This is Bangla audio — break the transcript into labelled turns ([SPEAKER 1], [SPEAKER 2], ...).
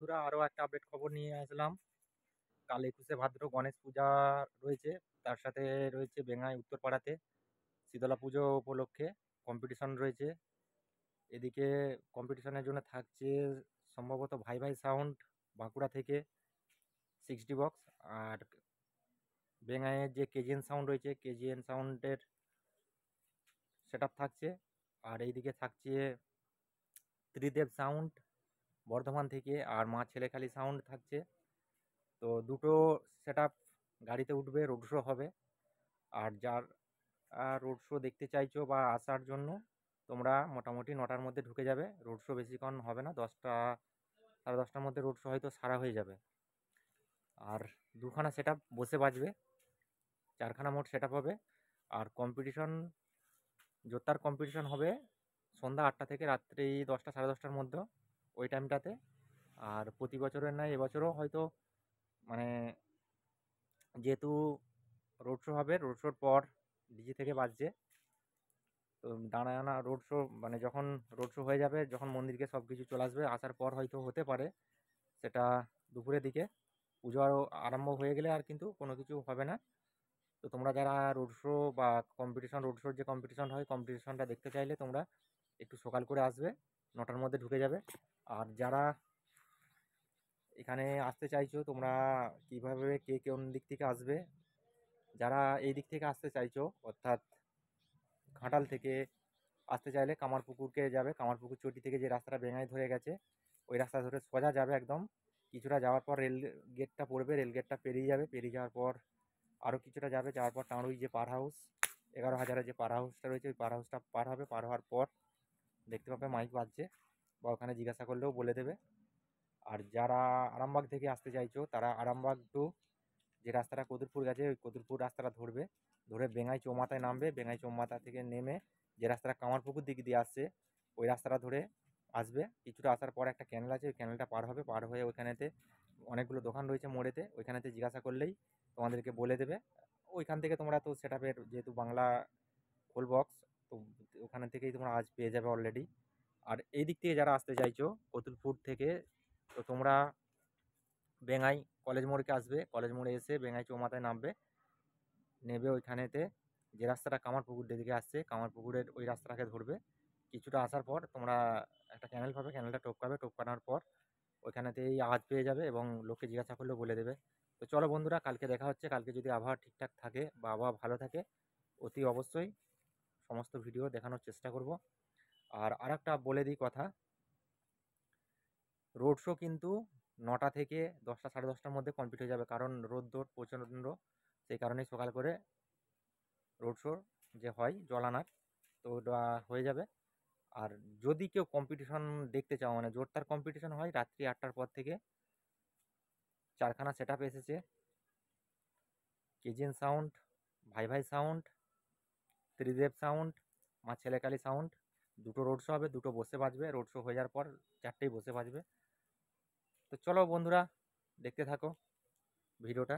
[SPEAKER 1] বন্ধুরা, আরো একটা আপডেট খবর নিয়ে আসলাম। কাল 21শে ভাদ্র গণেশ পূজা রয়েছে। তার সাথে রয়েছে বেঙ্গাই উত্তরপাড়াতে শীতলা পুজো উপলক্ষে কম্পিটিশন রয়েছে। এদিকে কম্পিটিশনের জন্য থাকছে সম্ভবত ভাই ভাই সাউন্ড বাঁকুড়া থেকে 60 বক্স, আর বেঙ্গাইয়ের যে কেজিএন সাউন্ড রয়েছে কেজিএন সাউন্ডের সেট আপ থাকছে। আর এইদিকে থাকছে ত্রিদেব সাউন্ড বর্ধমান থেকে, আর মা ছেলেখালি সাউন্ড থাকছে। তো দুটো সেট আপ গাড়িতে উঠবে, রোড শো হবে। আর যার রোড শো দেখতে চাইছো বা আসার জন্য তোমরা মোটামুটি 9টার মধ্যে ঢুকে যাবে। রোড শো বেশিক্ষণ হবে না, 10টা সাড়ে 10টার মধ্যে রোড শো হয়তো সারা হয়ে যাবে। আর দুখানা সেট আপ বসে বাজবে, 4খানা মোট সেট আপ হবে। আর কম্পিটিশন, জোরদার কম্পিটিশন হবে সন্ধ্যা 8টা থেকে রাত্রি 10টা সাড়ে 10টার মধ্যে, ওই টাইমটাতে। আর প্রতি বছরের নয় এবছরও হয়তো মানে যেহেতু রোড শো হবে, রোড শোর পর ডিজে থেকে বাজছে। তো দাঁড়ানা রোড শো মানে যখন রোড শো হয়ে যাবে, যখন মন্দিরকে সব কিছু চলে আসবে, আসার পর হয়তো হতে পারে সেটা দুপুরের দিকে। পুজো আরও আরম্ভ হয়ে গেলে আর কিন্তু কোনো কিছু হবে না। তো তোমরা যারা রোড শো বা কম্পিটিশন, রোড শোর যে কম্পিটিশন হয় কম্পিটিশনটা দেখতে চাইলে তোমরা একটু সকাল করে আসবে, 9টার মধ্যে ঢুকে যাবে। আর যারা এখানে আসতে চাইছো তোমরা কিভাবে কে কোন দিক থেকে আসবে, যারা এই দিক থেকে আসতে চাইছো অর্থাৎ ঘাটাল থেকে আসতে চাইলে কামারপুকুরকে যাবে। কামারপুকুর চটি থেকে যে রাস্তাটা বেঙ্গায় ধরে গেছে ওই রাস্তা ধরে সোজা যাবে একদম। কিছুটা যাওয়ার পর রেল গেটটা পড়বে, রেল গেটটা পেরিয়ে যাবে, পেরিয়ে যাওয়ার পর আরও কিছুটা যাবে, যাওয়ার পর টাঁড়ুই যে পার হাউস 11,000-এর যে পার হাউসটা রয়েছে ওই পার হাউসটা পার হবে। পার হওয়ার পর দেখতে পাবে মাইক বাজছে, বা ওখানে জিজ্ঞাসা করলেও বলে দেবে। আর যারা আরামবাগ থেকে আসতে চাইছো তারা আরামবাগ টু যে রাস্তাটা কদুরপুর গেছে ওই কদুরপুর রাস্তাটা ধরবে, ধরে বেঙ্গাই চৌমাথায় নামবে। বেঙ্গাই চৌমাথা থেকে নেমে যে রাস্তাটা কামারপুকুর দিক দিয়ে আসছে ওই রাস্তাটা ধরে আসবে। কিছুটা আসার পর একটা ক্যানেল আছে, ওই ক্যানেলটা পার হবে। পার হয়ে ওইখানেতে অনেকগুলো দোকান রয়েছে মোড়েতে, ওইখানেতে জিজ্ঞাসা করলেই তোমাদেরকে বলে দেবে। ওইখান থেকে তোমরা তো সেট আপের যেহেতু বাংলা ফুল বক্স, তো ওখানে থেকেই তোমরা আজ পেয়ে যাবে অলরেডি। আর এই দিক থেকে যারা আসতে চাইছো কতুলপুর থেকে, তো তোমরা বেঙ্গাই কলেজ মোড়কে আসবে, কলেজ মোড়ে এসে বেঙ্গাই চৌমাথায় নামবে। নেবে ওইখানেতে যে রাস্তাটা কামারপুকুর দিকে আসছে কামারপুকুরের ওই রাস্তাটাকে ধরবে। কিছুটা আসার পর তোমরা একটা ক্যানেল পাবে, ক্যানেলটা টপকাবে, টপকানোর পর ওইখানেতেই আওয়াজ পেয়ে যাবে এবং লোককে জিজ্ঞাসা করলেও বলে দেবে। তো চলো বন্ধুরা, কালকে দেখা হচ্ছে। কালকে যদি আবহাওয়া ঠিকঠাক থাকে বা আবহাওয়া ভালো থাকে অতি অবশ্যই সমস্ত ভিডিও দেখানোর চেষ্টা করব। আর আরেকটা বলে দিই কথা, রোড শো কিন্তু 9টা থেকে 10টা সাড়ে 10টার মধ্যে কমপ্লিট হয়ে যাবে, কারণ রোদ্দুর প্রচণ্ড। সেই কারণেই সকাল করে রোড শো যে হয় জলানার, তো ওটা হয়ে যাবে। আর যদি কেউ কম্পিটিশন দেখতে চাও, মানে জোরদার কম্পিটিশন হয় রাত্রি 8টার পর থেকে। 4খানা সেট আপ এসেছে, কেজিএন সাউন্ড, ভাই ভাই সাউন্ড, ত্রিদেব সাউন্ড, মা ছেলেকালী সাউন্ড। দুটো রোড শো হবে, দুটো বসে বাজবে। রোড শো হয়ে যাওয়ার পর 4টেই বসে বাজবে। তো চলো বন্ধুরা, দেখতে থাকো ভিডিওটা।